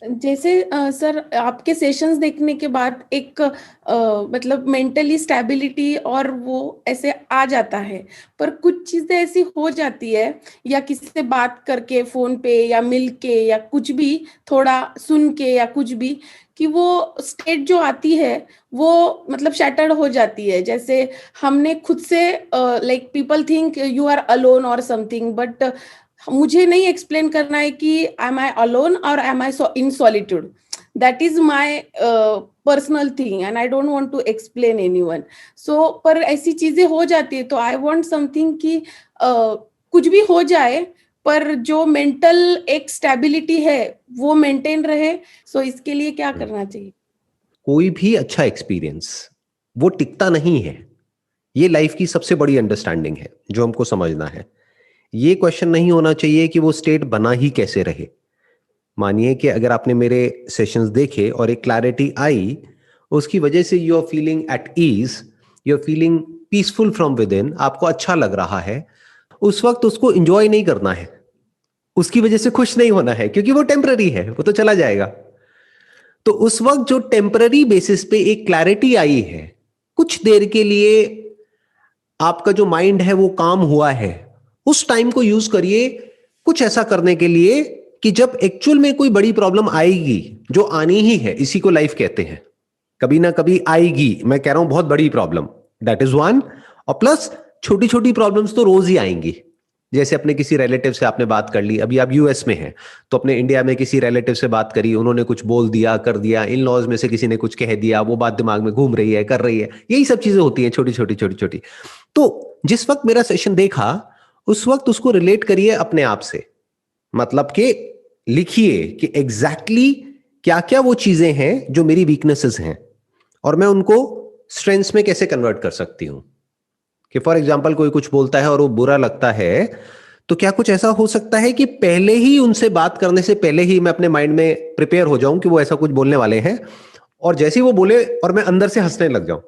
जैसे सर आपके सेशंस देखने के बाद एक मतलब मेंटली स्टेबिलिटी और वो ऐसे आ जाता है। पर कुछ चीजें ऐसी हो जाती है, या किसी से बात करके फोन पे या मिल के या कुछ भी, थोड़ा सुन के या कुछ भी, कि वो स्टेट जो आती है वो मतलब शैटर्ड हो जाती है। जैसे हमने खुद से, like people think you are alone और समथिंग, बट मुझे नहीं एक्सप्लेन करना है कि एम आई अलोन और am I in solitude. That is my personal thing and I don't want to explain anyone. So पर ऐसी चीजें हो जाती है, तो आई वांट समथिंग कि कुछ भी हो जाए पर जो मेंटल एक स्टेबिलिटी है वो मेंटेन रहे। सो इसके लिए क्या करना चाहिए? कोई भी अच्छा एक्सपीरियंस वो टिकता नहीं है। ये लाइफ की सबसे बड़ी अंडरस्टैंडिंग है जो हमको समझना है। ये क्वेश्चन नहीं होना चाहिए कि वो स्टेट बना ही कैसे रहे। मानिए कि अगर आपने मेरे सेशंस देखे और एक क्लैरिटी आई, उसकी वजह से you are feeling at ease, you are feeling peaceful from within, आपको अच्छा लग रहा है, उस वक्त उसको इंजॉय नहीं करना है, उसकी वजह से खुश नहीं होना है, क्योंकि वो टेम्पररी है, वो तो चला जाएगा। तो उस वक्त जो टेम्पररी बेसिस पे एक क्लैरिटी आई है, कुछ देर के लिए आपका जो माइंड है वो काम हुआ है, उस टाइम को यूज करिए कुछ ऐसा करने के लिए कि जब एक्चुअल में कोई बड़ी प्रॉब्लम आएगी, जो आनी ही है, इसी को लाइफ कहते हैं, कभी ना कभी आएगी। मैं कह रहा हूं बहुत बड़ी प्रॉब्लम, दैट इज वन। और प्लस छोटी छोटी प्रॉब्लम्स तो रोज ही आएंगी। जैसे अपने किसी रिलेटिव से आपने बात कर ली, अभी आप यूएस में हैं, तो अपने इंडिया में किसी रिलेटिव से बात करी, उन्होंने कुछ बोल दिया, कर दिया, इन लॉज में से किसी ने कुछ कह दिया, वो बात दिमाग में घूम रही है, कर रही है, यही सब चीजें होती हैं, छोटी छोटी छोटी छोटी। तो जिस वक्त मेरा सेशन देखा, उस वक्त उसको रिलेट करिए अपने आप से। मतलब कि लिखिए कि एग्जैक्टली क्या क्या वो चीजें हैं जो मेरी वीकनेसेस हैं, और मैं उनको स्ट्रेंथ्स में कैसे कन्वर्ट कर सकती हूं। कि फॉर एग्जाम्पल कोई कुछ बोलता है और वो बुरा लगता है, तो क्या कुछ ऐसा हो सकता है कि पहले ही उनसे बात करने से पहले ही मैं अपने माइंड में प्रिपेयर हो जाऊं कि वो ऐसा कुछ बोलने वाले हैं, और जैसे ही वो बोले और मैं अंदर से हंसने लग जाऊं।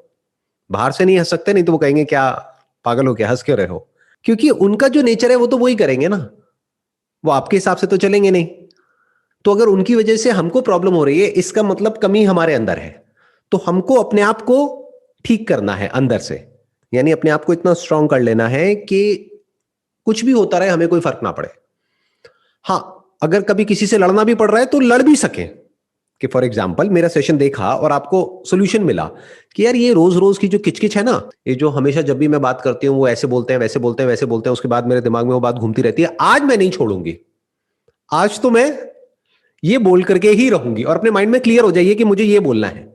बाहर से नहीं हंस सकते, नहीं तो वो कहेंगे क्या पागल हो, क्या हंस क्यों रहे हो। क्योंकि उनका जो नेचर है वो तो वही करेंगे ना, वो आपके हिसाब से तो चलेंगे नहीं। तो अगर उनकी वजह से हमको प्रॉब्लम हो रही है, इसका मतलब कमी हमारे अंदर है। तो हमको अपने आप को ठीक करना है अंदर से, यानी अपने आप को इतना स्ट्रांग कर लेना है कि कुछ भी होता रहे, हमें कोई फर्क ना पड़े। हाँ, अगर कभी किसी से लड़ना भी पड़ रहा है तो लड़ भी सके। कि फॉर एग्जाम्पल मेरा सेशन देखा और आपको सोल्यूशन मिला कि यार ये रोज रोज की जो किचकिच है ना, ये जो हमेशा जब भी मैं बात करती हूँ वो ऐसे बोलते हैं, वैसे बोलते हैं, वैसे बोलते हैं, उसके बाद मेरे दिमाग में वो बात घूमती रहती है, आज मैं नहीं छोड़ूंगी। आज तो मैं ये बोल करके ही रहूंगी, और अपने माइंड में क्लियर हो जाइए कि मुझे ये बोलना है।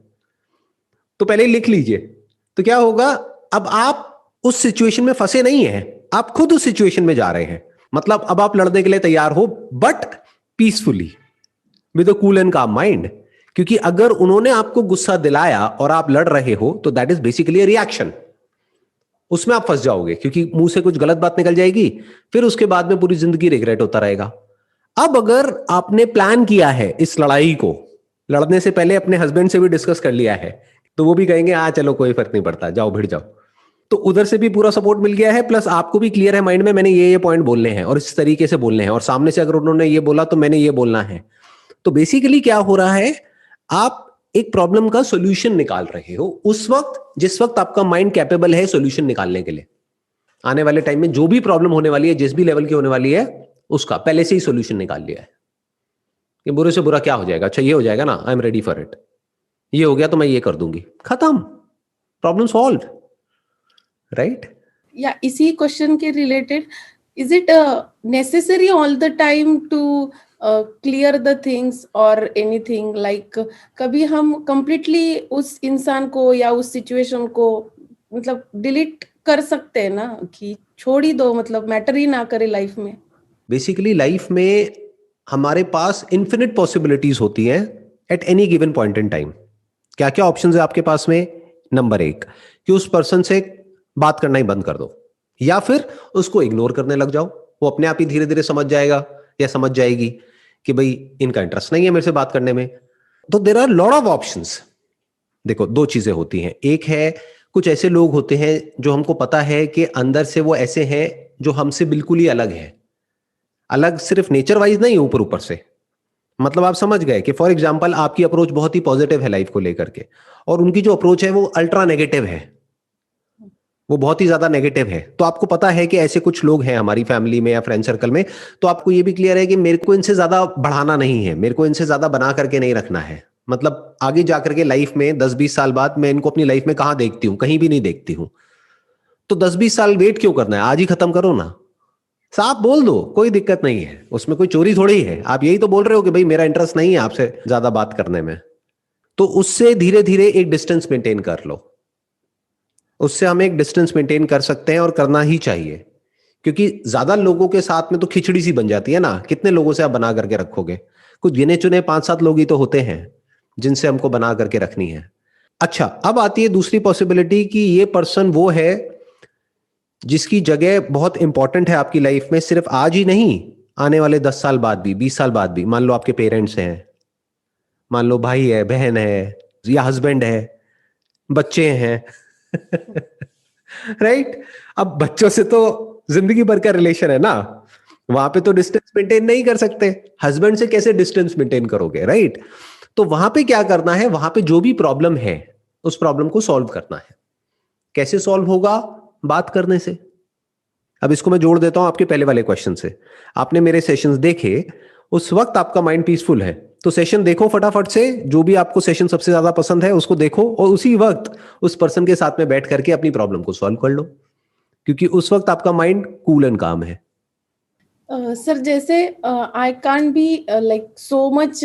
तो पहले ही लिख लीजिए। तो क्या होगा, अब आप उस सिचुएशन में फंसे नहीं हैं, आप खुद उस सिचुएशन में जा रहे हैं। मतलब अब आप लड़ने के लिए तैयार हो, but peacefully, with a cool and काम माइंड। क्योंकि अगर उन्होंने आपको गुस्सा दिलाया और आप लड़ रहे हो, तो दैट इज बेसिकली रिएक्शन। उसमें आप फंस जाओगे, क्योंकि मुंह से कुछ गलत बात निकल जाएगी, फिर उसके बाद में पूरी जिंदगी रिग्रेट होता रहेगा। अब अगर आपने प्लान किया है इस लड़ाई को, लड़ने से पहले अपने हस्बैंड से भी डिस्कस कर लिया है, तो वो भी कहेंगे हाँ चलो कोई फर्क नहीं पड़ता, जाओ भिड़ जाओ। तो उधर से भी पूरा सपोर्ट मिल गया है, प्लस आपको भी क्लियर है माइंड में, मैंने ये पॉइंट बोलने हैं और इस तरीके से बोलने हैं, और सामने से अगर उन्होंने ये बोला तो मैंने ये बोलना है। तो बेसिकली क्या हो रहा है, आप एक प्रॉब्लम का सॉल्यूशन निकाल रहे हो उस वक्त जिस वक्त आपका माइंड कैपेबल है सॉल्यूशन निकालने के लिए। आने वाले टाइम में जो भी प्रॉब्लम होने वाली है, जिस भी लेवल की होने वाली है, उसका पहले से ही सॉल्यूशन निकाल लिया है कि बुरे से बुरा क्या हो जाएगा, अच्छा ये हो जाएगा ना, I am ready for it, ये हो गया तो मैं ये कर दूंगी, खत्म, प्रॉब्लम सॉल्व। राइट। या इसी क्वेश्चन के related, is it necessary all the time to clear the things और एनीथिंग, लाइक कभी हम कंप्लीटली उस इंसान को या उस सिचुएशन को मतलब डिलीट कर सकते हैं ना, कि छोड़ ही दो, मतलब मैटर ही ना करे लाइफ में? बेसिकली लाइफ में हमारे पास इन्फिनिट पॉसिबिलिटीज होती हैं at any given point in time. क्या क्या ऑप्शंस है आपके पास में? नंबर एक, कि उस पर्सन से बात करना ही बंद कर दो, या फिर उसको इग्नोर करने लग जाओ। वो अपने आप ही धीरे धीरे समझ जाएगा या समझ जाएगी कि भाई इनका इंटरेस्ट नहीं है मेरे से बात करने में। तो there are lot of options. देखो दो चीजें होती हैं, एक है कुछ ऐसे लोग होते हैं जो हमको पता है कि अंदर से वो ऐसे हैं जो हमसे बिल्कुल ही अलग है, अलग सिर्फ नेचर वाइज नहीं, ऊपर ऊपर से। मतलब आप समझ गए कि फॉर एग्जाम्पल आपकी अप्रोच बहुत ही पॉजिटिव है लाइफ को लेकर के, और उनकी जो अप्रोच है वो अल्ट्रा नेगेटिव है, वो बहुत ही ज्यादा नेगेटिव है। तो आपको पता है कि ऐसे कुछ लोग हैं हमारी फैमिली में या फ्रेंड सर्कल में, तो आपको ये भी क्लियर है कि मेरे को इनसे ज्यादा बढ़ाना नहीं है, मेरे को इनसे ज्यादा बना करके नहीं रखना है। मतलब आगे जाकर के लाइफ में 10-20 साल बाद मैं इनको अपनी लाइफ में कहाँ देखती हूँ, कहीं भी नहीं देखती हूँ। तो 10-20 साल वेट क्यों करना है, आज ही खत्म करो ना, साफ बोल दो, कोई दिक्कत नहीं है, उसमें कोई चोरी थोड़ी है। आप यही तो बोल रहे हो कि भाई मेरा इंटरेस्ट नहीं है आपसे ज्यादा बात करने में, तो उससे धीरे धीरे एक डिस्टेंस मेंटेन कर लो। उससे हम एक डिस्टेंस मेंटेन कर सकते हैं और करना ही चाहिए, क्योंकि ज्यादा लोगों के साथ में तो खिचड़ी सी बन जाती है ना, कितने लोगों से आप बना करके रखोगे। कुछ गिने चुने 5-7 लोग ही तो होते हैं जिनसे हमको बना करके रखनी है। अच्छा, अब आती है दूसरी पॉसिबिलिटी कि ये पर्सन वो है जिसकी जगह बहुत इंपॉर्टेंट है आपकी लाइफ में, सिर्फ आज ही नहीं, आने वाले 10 साल बाद भी, 20 साल बाद भी। मान लो आपके पेरेंट्स हैं, मान लो भाई है, बहन है, या हस्बैंड है, बच्चे हैं। राइट। अब बच्चों से तो जिंदगी भर का रिलेशन है ना, वहां पे तो डिस्टेंस मेंटेन नहीं कर सकते। हस्बैंड से कैसे डिस्टेंस मेंटेन करोगे, राइट। तो वहां पे क्या करना है, वहां पे जो भी प्रॉब्लम है उस प्रॉब्लम को सॉल्व करना है। कैसे सॉल्व होगा, बात करने से। अब इसको मैं जोड़ देता हूं आपके पहले वाले क्वेश्चन से। आपने मेरे सेशंस देखे, उस वक्त आपका माइंड पीसफुल है, तो सेशन देखो फटाफट से, जो भी आपको सेशन सबसे ज्यादा पसंद है उसको देखो, और उसी वक्त उस पर्सन के साथ में बैठ करके अपनी प्रॉब्लम को सॉल्व कर लो, क्योंकि उस वक्त आपका माइंड कूल एंड काम है। सर जैसे I can't be like so much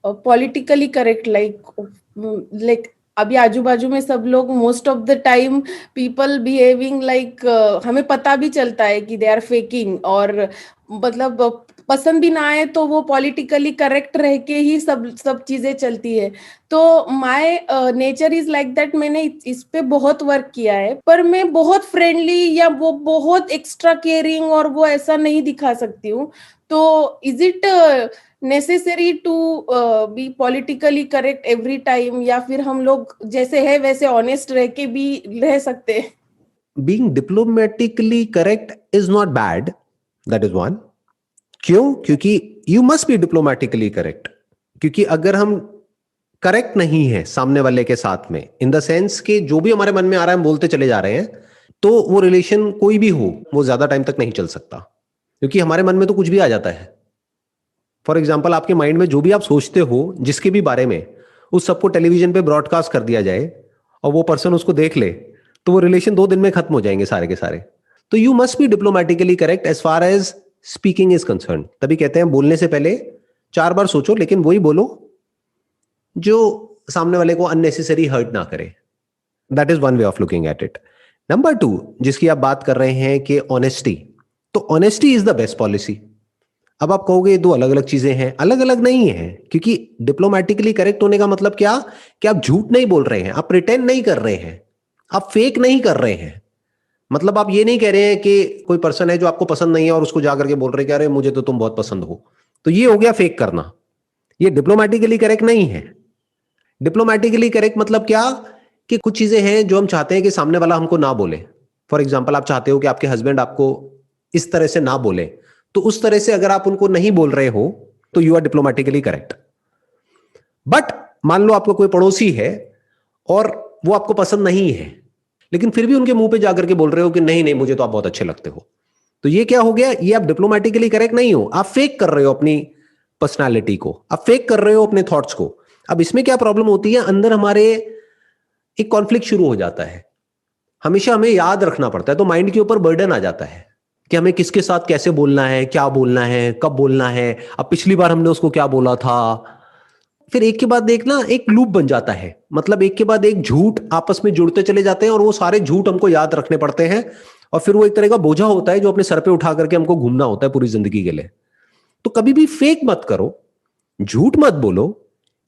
politically correct, like अभी आजू बाजू में सब लोग most of the time people behaving like, हमें पता भी चलता है कि दे आर फेकिंग, और मतलब पसंद भी ना आए तो वो पॉलिटिकली करेक्ट रह के ही सब सब चीजें चलती है। तो my nature is like that, मैंने इस पे बहुत वर्क किया है, पर मैं बहुत फ्रेंडली या वो बहुत एक्स्ट्रा केयरिंग और वो ऐसा नहीं दिखा सकती हूँ। तो is it necessary to be politically correct every time, या फिर हम लोग जैसे है वैसे ऑनेस्ट रह के भी रह सकते हैं? Being diplomatically correct is not bad, that is one. क्यों? क्योंकि you must be diplomatically correct, क्योंकि अगर हम करेक्ट नहीं है सामने वाले के साथ में, इन द सेंस कि जो भी हमारे मन में आ रहा है हम बोलते चले जा रहे हैं, तो वो रिलेशन कोई भी हो वो ज्यादा टाइम तक नहीं चल सकता, क्योंकि हमारे मन में तो कुछ भी आ जाता है। फॉर एग्जाम्पल, आपके माइंड में जो भी आप सोचते हो जिसके भी बारे में, उस सबको टेलीविजन पे ब्रॉडकास्ट कर दिया जाए और वो पर्सन उसको देख ले, तो वो रिलेशन 2 दिन में खत्म हो जाएंगे सारे के सारे। तो you must be diplomatically correct as far as speaking is concern. तभी कहते हैं बोलने से पहले 4 बार सोचो, लेकिन वही बोलो जो सामने वाले को अननेसेसरी हर्ट ना करे। That is one way of looking at it. Number 2, जिसकी आप बात कर रहे हैं कि ऑनेस्टी, तो honesty is the best policy. अब आप कहोगे ये 2 अलग अलग चीजें हैं, अलग अलग नहीं है, क्योंकि डिप्लोमेटिकली करेक्ट होने का मतलब क्या, कि आप झूठ नहीं बोल रहे हैं, आप प्रिटेंड नहीं कर रहे हैं, आप फेक नहीं कर रहे हैं। मतलब आप ये नहीं कह रहे हैं कि कोई पर्सन है जो आपको पसंद नहीं है और उसको जाकर के बोल रहे हैं कि अरे मुझे तो तुम बहुत पसंद हो, तो ये हो गया फेक करना। ये डिप्लोमेटिकली करेक्ट नहीं है। डिप्लोमेटिकली करेक्ट मतलब क्या, कि कुछ चीजें हैं जो हम चाहते हैं कि सामने वाला हमको ना बोले। फॉर एग्जाम्पल, आप चाहते हो कि आपके हस्बैंड आपको इस तरह से ना बोले, तो उस तरह से अगर आप उनको नहीं बोल रहे हो तो you are diplomatically correct. But मान लो आपका कोई पड़ोसी है और वो आपको पसंद नहीं है, लेकिन फिर भी उनके मुंह पे जाकर के बोल रहे हो कि नहीं नहीं मुझे तो आप बहुत अच्छे लगते हो, तो ये क्या हो गया, ये आप डिप्लोमेटिकली करेक्ट नहीं हो, आप फेक कर रहे हो अपनी पर्सनालिटी को, आप फेक कर रहे हो अपने थॉट्स को। अब इसमें क्या प्रॉब्लम होती है, अंदर हमारे एक कॉन्फ्लिक्ट शुरू हो जाता है। हमेशा हमें याद रखना पड़ता है, तो माइंड के ऊपर बर्डन आ जाता है कि हमें किसके साथ कैसे बोलना है, क्या बोलना है, कब बोलना है, अब पिछली बार हमने उसको क्या बोला था। फिर एक के बाद एक ना एक लूप बन जाता है, मतलब एक के बाद एक झूठ आपस में जुड़ते चले जाते हैं और वो सारे झूठ हमको याद रखने पड़ते हैं, और फिर वो एक तरह का बोझा होता है जो अपने सर पे उठा करके हमको घूमना होता है पूरी जिंदगी के लिए। तो कभी भी फेक मत करो, झूठ मत बोलो।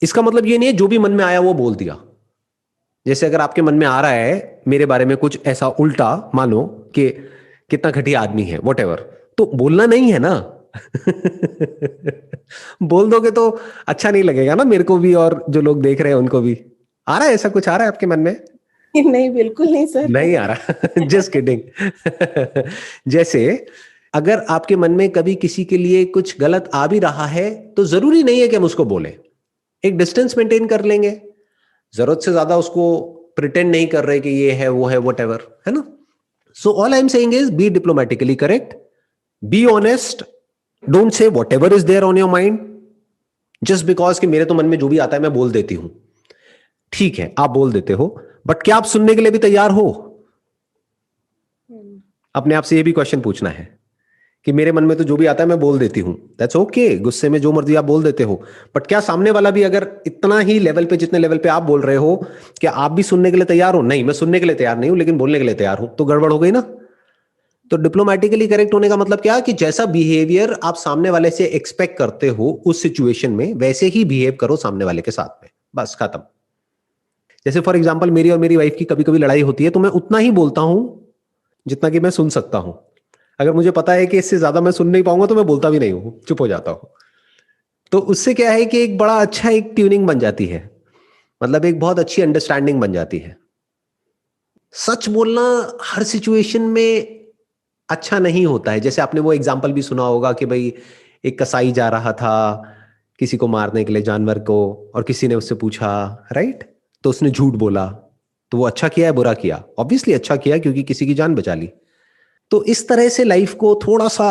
इसका मतलब ये नहीं है जो भी मन में आया वो बोल दिया। जैसे अगर आपके मन में आ रहा है मेरे बारे में कुछ ऐसा उल्टा, मानो कि कितना घटिया आदमी है वट एवर, तो बोलना नहीं है ना। बोल दोगे तो अच्छा नहीं लगेगा ना मेरे को भी, और जो लोग देख रहे हैं उनको भी। आ रहा है ऐसा कुछ, आ रहा है आपके मन में? नहीं, बिल्कुल नहीं सर। नहीं आ रहा। Just kidding. जैसे अगर आपके मन में कभी किसी के लिए कुछ गलत आ भी रहा है तो जरूरी नहीं है कि हम उसको बोलें, एक डिस्टेंस मेंटेन कर लेंगे, जरूरत से ज्यादा उसको प्रिटेंड नहीं कर रहे कि ये है वो है वट एवर, है ना। So all I am saying is be diplomatically correct, be honest, don't say whatever is there on your mind just because कि मेरे तो मन में जो भी आता है मैं बोल देती हूं। ठीक है, आप बोल देते हो, बट क्या आप सुनने के लिए भी तैयार हो? अपने आप से ये भी क्वेश्चन पूछना है कि मेरे मन में तो जो भी आता है मैं बोल देती हूं, दैट्स ओके, गुस्से में जो मर्जी आप बोल देते हो, बट क्या सामने वाला भी अगर इतना ही लेवल पे जितने लेवल पे आप बोल रहे हो, क्या आप भी सुनने के लिए तैयार हो? नहीं, मैं सुनने के लिए तैयार नहीं हूं लेकिन बोलने के लिए तैयार हूं, तो गड़बड़ हो गई ना। तो डिप्लोमेटिकली करेक्ट होने का मतलब क्या कि जैसा बिहेवियर आप सामने वाले से एक्सपेक्ट करते हो उस सिचुएशन में वैसे ही बिहेव करो सामने वाले के साथ में, बस खत्म। जैसे फॉर एग्जाम्पल मेरी और मेरी वाइफ की कभी कभी लड़ाई होती है तो मैं उतना ही बोलता हूं जितना कि मैं सुन सकता हूं। अगर मुझे पता है कि इससे ज्यादा मैं सुन नहीं पाऊंगा तो मैं बोलता भी नहीं हूं, चुप हो जाता हूं। तो उससे क्या है कि एक बड़ा अच्छा एक ट्यूनिंग बन जाती है, मतलब एक बहुत अच्छी अंडरस्टैंडिंग बन जाती है। सच बोलना हर सिचुएशन में अच्छा नहीं होता है। जैसे आपने वो एग्जाम्पल भी सुना होगा कि भाई एक कसाई जा रहा था किसी को मारने के लिए, जानवर को, और किसी ने उससे पूछा, राइट, तो उसने झूठ बोला, तो वो अच्छा किया है बुरा किया? ऑब्वियसली अच्छा किया क्योंकि किसी की जान बचा ली। तो इस तरह से लाइफ को थोड़ा सा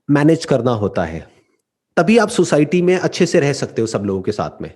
मैनेज करना होता है, तभी आप सोसाइटी में अच्छे से रह सकते हो सब लोगों के साथ में।